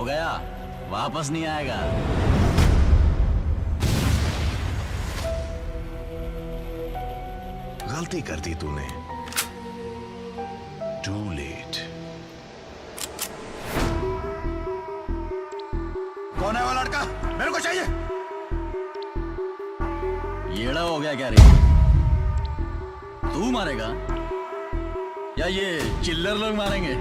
हो गया, वापस नहीं आएगा। गलती कर दी तूने। Too late. कौन है वो लड़का? मेरे को चाहिए। येड़ा हो गया क्या रे? तू मारेगा या ये चिल्लर लोग मारेंगे?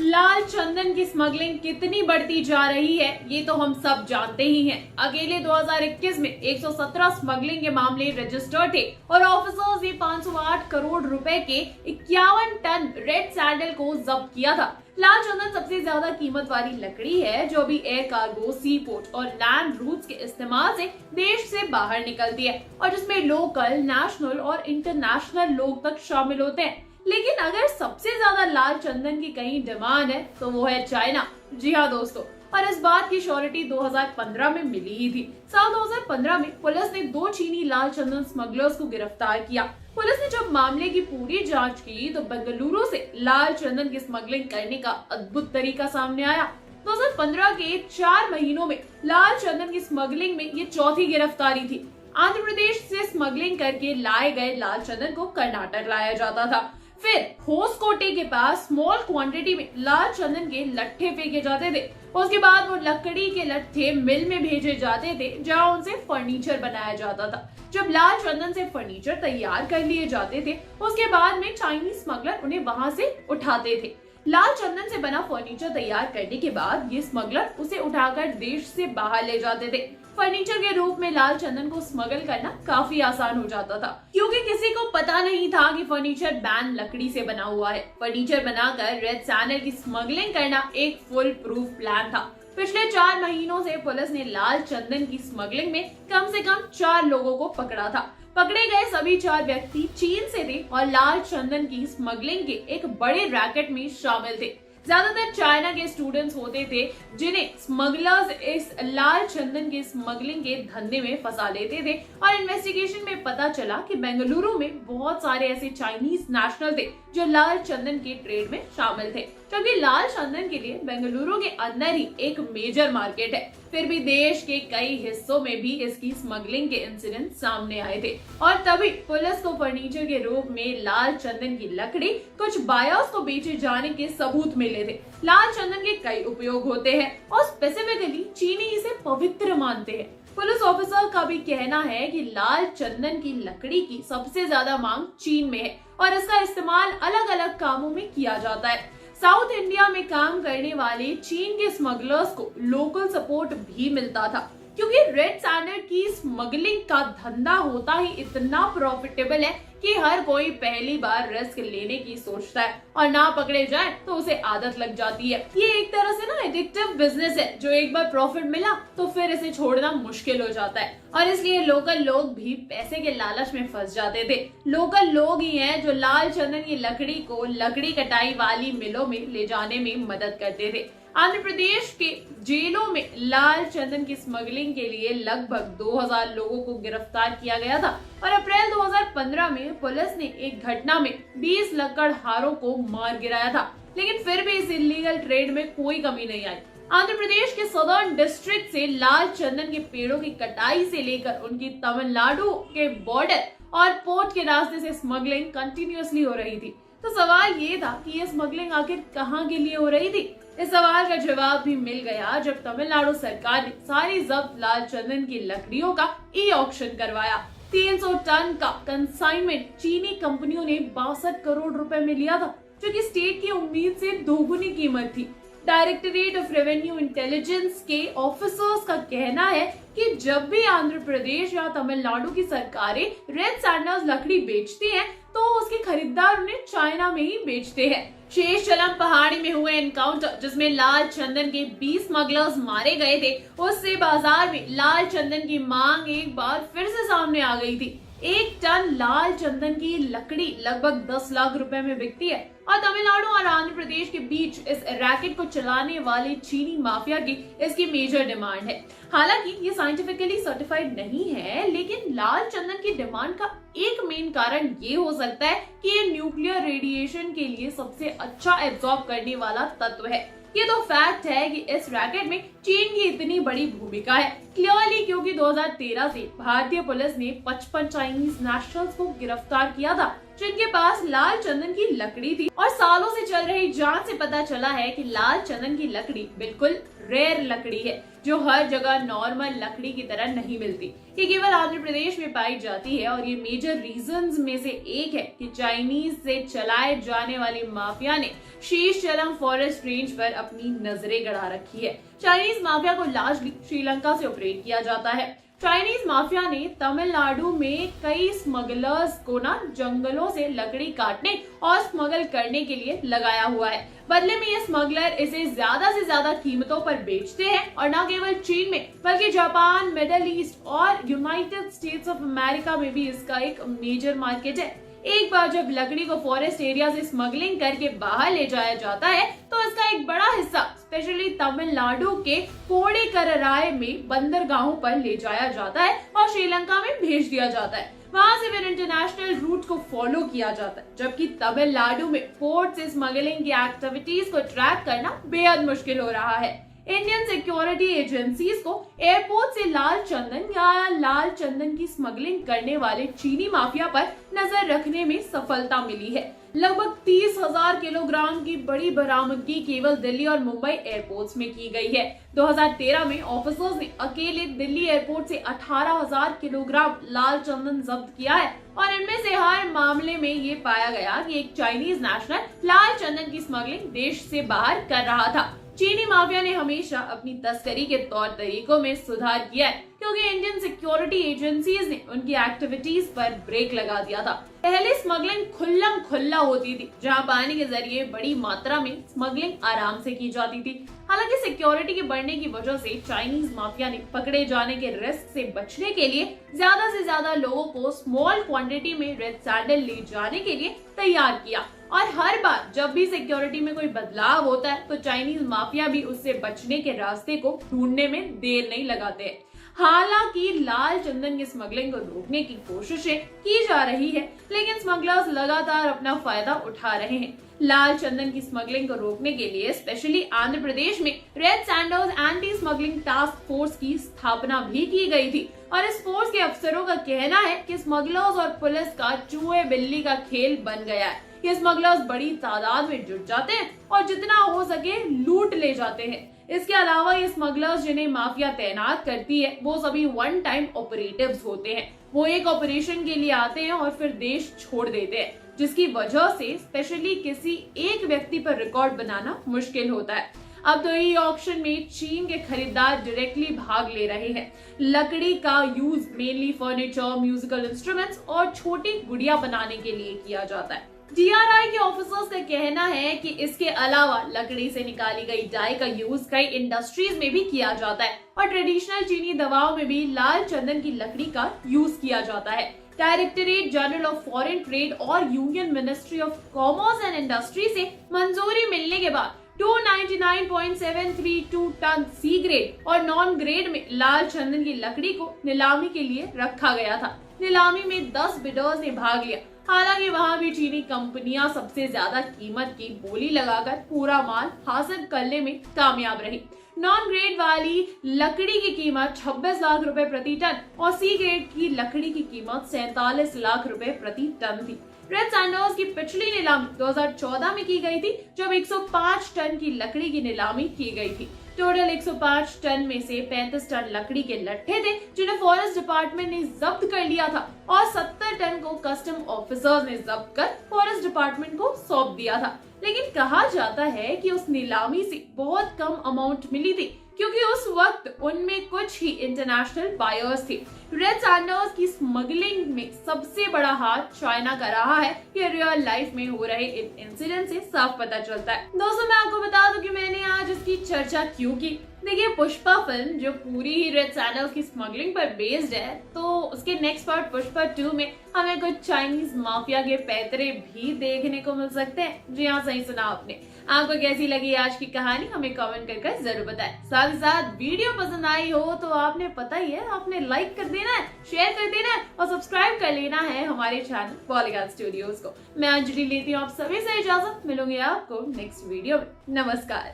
लाल चंदन की स्मगलिंग कितनी बढ़ती जा रही है ये तो हम सब जानते ही हैं। अकेले 2021 में 117 स्मगलिंग के मामले रजिस्टर्ड थे और ऑफिसर्स ने 508 करोड़ रुपए के 51 टन रेड सैंडल को जब्त किया था। लाल चंदन सबसे ज्यादा कीमत वाली लकड़ी है जो अभी एयर कार्गो, सी पोर्ट और लैंड रूट्स के इस्तेमाल से देश से बाहर निकलती है और जिसमें लोकल, नेशनल और इंटरनेशनल लोग तक शामिल होते हैं। लेकिन अगर सबसे ज्यादा लाल चंदन की कहीं डिमांड है तो वो है चाइना। जी हाँ दोस्तों, और इस बात की श्योरिटी 2015 में मिली ही थी। साल 2015 में पुलिस ने 2 चीनी लाल चंदन स्मगलर्स को गिरफ्तार किया। पुलिस ने जब मामले की पूरी जांच की तो बेंगलुरु से लाल चंदन की स्मगलिंग करने का अद्भुत तरीका सामने आया। 2015 के 4 महीनों में लाल चंदन की स्मगलिंग में ये चौथी गिरफ्तारी थी। आंध्र प्रदेश से स्मगलिंग करके लाए गए लाल चंदन को कर्नाटक लाया जाता था। फिर होसकोटे के पास स्मॉल क्वांटिटी में लाल चंदन के लट्ठे फेंके जाते थे। उसके बाद वो लकड़ी के लट्ठे मिल में भेजे जाते थे जहां उनसे फर्नीचर बनाया जाता था। जब लाल चंदन से फर्नीचर तैयार कर लिए जाते थे उसके बाद में चाइनीज स्मगलर उन्हें वहां से उठाते थे। लाल चंदन से बना फर्नीचर तैयार करने के बाद ये स्मगलर उसे उठाकर देश से बाहर ले जाते थे। फर्नीचर के रूप में लाल चंदन को स्मगल करना काफी आसान हो जाता था क्योंकि किसी को पता नहीं था कि फर्नीचर बैन लकड़ी से बना हुआ है। फर्नीचर बनाकर रेड सैंडल की स्मगलिंग करना एक फुल प्रूफ प्लान था। पिछले 4 महीनों से पुलिस ने लाल चंदन की स्मगलिंग में कम से कम 4 लोगों को पकड़ा था। पकड़े गए सभी 4 व्यक्ति चीन से थे और लाल चंदन की स्मगलिंग के एक बड़े रैकेट में शामिल थे। ज्यादातर चाइना के स्टूडेंट्स होते थे जिन्हें स्मगलर्स इस लाल चंदन के स्मगलिंग के धंधे में फंसा लेते थे और इन्वेस्टिगेशन में पता चला कि बेंगलुरु में बहुत सारे ऐसे चाइनीज नेशनल थे जो लाल चंदन के ट्रेड में शामिल थे, क्योंकि लाल चंदन के लिए बेंगलुरु के अंदर ही एक मेजर मार्केट है। फिर भी देश के कई हिस्सों में भी इसकी स्मगलिंग के इंसिडेंट सामने आए थे और तभी पुलिस को फर्नीचर के रूप में लाल चंदन की लकड़ी कुछ बायर्स को बेचे जाने के सबूत मिले थे। लाल चंदन के कई उपयोग होते हैं और स्पेसिफिकली चीनी इसे पवित्र मानते हैं। पुलिस ऑफिसर का भी कहना है कि लाल चंदन की लकड़ी की सबसे ज्यादा मांग चीन में है और इसका इस्तेमाल अलग अलग कामों में किया जाता है। साउथ इंडिया में काम करने वाले चीन के स्मगलर्स को लोकल सपोर्ट भी मिलता था क्योंकि रेड सैंडल की स्मगलिंग का धंधा होता ही इतना प्रॉफिटेबल है कि हर कोई पहली बार रिस्क लेने की सोचता है और ना पकड़े जाए तो उसे आदत लग जाती है। ये एक तरह से ना एडिक्टिव बिजनेस है जो एक बार प्रॉफिट मिला तो फिर इसे छोड़ना मुश्किल हो जाता है और इसलिए लोकल लोग भी पैसे के लालच में फंस जाते थे। लोकल लोग ही हैं जो लाल चंदन की लकड़ी को लकड़ी कटाई वाली मिलों में ले जाने में मदद करते थे। आंध्र प्रदेश के जेलों में लाल चंदन की स्मगलिंग के लिए लगभग 2000 लोगों को गिरफ्तार किया गया था और अप्रैल 2015 में पुलिस ने एक घटना में 20 लकड़हारों को मार गिराया था, लेकिन फिर भी इस इलीगल ट्रेड में कोई कमी नहीं आई। आंध्र प्रदेश के सदर्न डिस्ट्रिक्ट से लाल चंदन के पेड़ों की कटाई से लेकर उनकी तमिलनाडु के बॉर्डर और पोर्ट के रास्ते से स्मगलिंग कंटिन्यूअसली हो रही थी। तो सवाल ये था कि ये स्मगलिंग आखिर कहाँ के लिए हो रही थी। इस सवाल का जवाब भी मिल गया जब तमिलनाडु सरकार ने सारी जब्त लाल चंदन की लकड़ियों का ई ऑक्शन करवाया। 300 टन का कंसाइनमेंट चीनी कंपनियों ने 62 करोड़ रुपए में लिया था, जो कि स्टेट की उम्मीद से दोगुनी कीमत थी। डायरेक्टरेट ऑफ रेवेन्यू इंटेलिजेंस के ऑफिसर्स का कहना है कि जब भी आंध्र प्रदेश या तमिलनाडु की सरकारें रेड सैंडल्स लकड़ी बेचती हैं, तो उसके खरीदार उन्हें चाइना में ही बेचते हैं। शेषचलम पहाड़ी में हुए एनकाउंटर जिसमें लाल चंदन के 20 स्मगलर्स मारे गए थे, उससे बाजार में लाल चंदन की मांग एक बार फिर से सामने आ गई थी। 1 टन लाल चंदन की लकड़ी लगभग 10 लाख रुपए में बिकती है। और तमिलनाडु और आंध्र प्रदेश के बीच इस रैकेट को चलाने वाले चीनी माफिया की इसकी मेजर डिमांड है। हालांकि ये साइंटिफिकली सर्टिफाइड नहीं है, लेकिन लाल चंदन की डिमांड का एक मेन कारण ये हो सकता है कि ये न्यूक्लियर रेडिएशन के लिए सबसे अच्छा एब्जॉर्ब करने वाला तत्व है। ये तो फैक्ट है कि इस रैकेट में चीन की इतनी बड़ी भूमिका है क्लियरली, क्योंकि 2013 से भारतीय पुलिस ने 55 चाइनीज नेशनल्स को गिरफ्तार किया था जिनके पास लाल चंदन की लकड़ी थी। और सालों से चल रही जांच से पता चला है कि लाल चंदन की लकड़ी बिल्कुल रेयर लकड़ी है जो हर जगह नॉर्मल लकड़ी की तरह नहीं मिलती। ये केवल आंध्र प्रदेश में पाई जाती है और ये मेजर रीजंस में से एक है कि चाइनीज से चलाए जाने वाली माफिया ने शीशचलम फॉरेस्ट रेंज पर अपनी नजरें गड़ा रखी है। चाइनीज माफिया को लार्जली श्रीलंका से ऑपरेट किया जाता है। चाइनीज माफिया ने तमिलनाडु में कई स्मगलर्स को जंगलों से लकड़ी काटने और स्मगल करने के लिए लगाया हुआ है। बदले में ये स्मगलर इसे ज्यादा से ज्यादा कीमतों पर बेचते हैं और न केवल चीन में बल्कि जापान, मिडिल ईस्ट और यूनाइटेड स्टेट्स ऑफ अमेरिका में भी इसका एक मेजर मार्केट है। एक बार जब लकड़ी को फॉरेस्ट एरिया से स्मगलिंग करके बाहर ले जाया जाता है तो इसका एक बड़ा हिस्सा स्पेशली तमिलनाडु के कोडीकराई में बंदरगाहों पर ले जाया जाता है और श्रीलंका में भेज दिया जाता है। वहां से फिर इंटरनेशनल रूट को फॉलो किया जाता है, जबकि तमिलनाडु में पोर्ट से स्मगलिंग की एक्टिविटीज को ट्रैक करना बेहद मुश्किल हो रहा है। इंडियन सिक्योरिटी एजेंसीज को एयरपोर्ट से लाल चंदन या लाल चंदन की स्मगलिंग करने वाले चीनी माफिया पर नजर रखने में सफलता मिली है। लगभग 30,000 किलोग्राम की बड़ी बरामदगी केवल दिल्ली और मुंबई एयरपोर्ट्स में की गई है। 2013 में ऑफिसर्स ने अकेले दिल्ली एयरपोर्ट से 18,000 किलोग्राम लाल चंदन जब्त किया है और इनमें से हर मामले में ये पाया गया कि एक चाइनीज नेशनल लाल चंदन की स्मगलिंग देश से बाहर कर रहा था। चीनी माफिया ने हमेशा अपनी तस्करी के तौर तरीकों में सुधार किया है, क्योंकि इंडियन सिक्योरिटी एजेंसीज ने उनकी एक्टिविटीज पर ब्रेक लगा दिया था। पहले स्मगलिंग खुल्लम खुल्ला होती थी, जहां पानी के जरिए बड़ी मात्रा में स्मगलिंग आराम से की जाती थी। हालांकि सिक्योरिटी के बढ़ने की वजह से चाइनीज माफिया ने पकड़े जाने के रिस्क से बचने के लिए ज्यादा से ज्यादा लोगों को स्मॉल क्वांटिटी में रेड सैंडल ले जाने के लिए तैयार किया। और हर बार जब भी सिक्योरिटी में कोई बदलाव होता है तो चाइनीज माफिया भी उससे बचने के रास्ते को ढूंढने में देर नहीं लगाते। हालांकि लाल चंदन की स्मगलिंग को रोकने की कोशिशें की जा रही है, लेकिन स्मगलर्स लगातार अपना फायदा उठा रहे हैं। लाल चंदन की स्मगलिंग को रोकने के लिए स्पेशली आंध्र प्रदेश में red Sanders anti smuggling task force की स्थापना भी की गई थी और इस फोर्स के अफसरों का कहना है कि स्मगलर्स और पुलिस का चूहे बिल्ली का खेल बन गया है। ये स्मगलर्स बड़ी तादाद में जुट जाते हैं और जितना हो सके लूट ले जाते हैं। इसके अलावा ये स्मगलर्स जिन्हें माफिया तैनात करती है वो सभी वन टाइम ऑपरेटिव्स होते हैं। वो एक ऑपरेशन के लिए आते हैं और फिर देश छोड़ देते हैं, जिसकी वजह से स्पेशली किसी एक व्यक्ति पर रिकॉर्ड बनाना मुश्किल होता है। अब तो ई ऑक्शन में चीन के खरीदार डायरेक्टली भाग ले रहे हैं। लकड़ी का use mainly furniture, musical instruments और छोटी गुड़िया बनाने के लिए किया जाता है। DRI के ऑफिसर्स का कहना है कि इसके अलावा लकड़ी से निकाली गई डाई का यूज कई इंडस्ट्रीज में भी किया जाता है और ट्रेडिशनल चीनी दवाओं में भी लाल चंदन की लकड़ी का यूज किया जाता है। Directorate general of foreign trade और union ministry of commerce and industry से मंजूरी मिलने के बाद 299.732 टन सी ग्रेड और नॉन ग्रेड में लाल चंदन की लकड़ी को नीलामी के लिए रखा गया था। नीलामी में 10 बिडर्स ने भाग लिया। हालांकि वहां भी चीनी कंपनियां सबसे ज्यादा कीमत की बोली लगाकर पूरा माल हासिल करने में कामयाब रही। नॉन ग्रेड वाली लकड़ी की कीमत 26 लाख रुपए प्रति टन और सी ग्रेड की लकड़ी की कीमत 47 लाख रुपए प्रति टन थी। रेड सैंडर्स की पिछली नीलामी 2014 में की गई थी, जब 105 टन की लकड़ी की नीलामी की गई थी। टोटल 105 टन में से 35 टन लकड़ी के लट्ठे थे जिन्हें फॉरेस्ट डिपार्टमेंट ने जब्त कर लिया था और 70 टन को कस्टम ऑफिसर्स ने जब्त कर फॉरेस्ट डिपार्टमेंट को सौंप दिया था। लेकिन कहा जाता है कि उस नीलामी से बहुत कम अमाउंट मिली थी, क्योंकि उस वक्त उनमें कुछ ही इंटरनेशनल बायर्स थे। रेड सैंडर्स की स्मगलिंग में सबसे बड़ा हाथ चाइना का रहा है, ये रियल लाइफ में हो रहे इन इंसिडेंट से साफ पता चलता है। दोस्तों, मैं आपको बता दूं कि मैंने आज इसकी चर्चा क्यों की। देखिए, पुष्पा फिल्म जो पूरी ही रेड सैंडल्स की स्मगलिंग पर बेस्ड है, तो उसके नेक्स्ट पार्ट पुष्पा 2 में हमें कुछ चाइनीज माफिया के पैतरे भी देखने को मिल सकते हैं। जी हाँ, सही सुना आपने। आपको कैसी लगी आज की कहानी हमें कमेंट करके जरूर बताएं। साथ ही साथ वीडियो पसंद आई हो तो आपने पता ही है, आपने लाइक कर देना है, शेयर कर देना है और सब्सक्राइब कर लेना है हमारे चैनल पॉलीगॉन स्टूडियोज को। मैं अंजलि लेती हूँ आप सभी से इजाजत, मिलूंगी आपको नेक्स्ट वीडियो में। नमस्कार।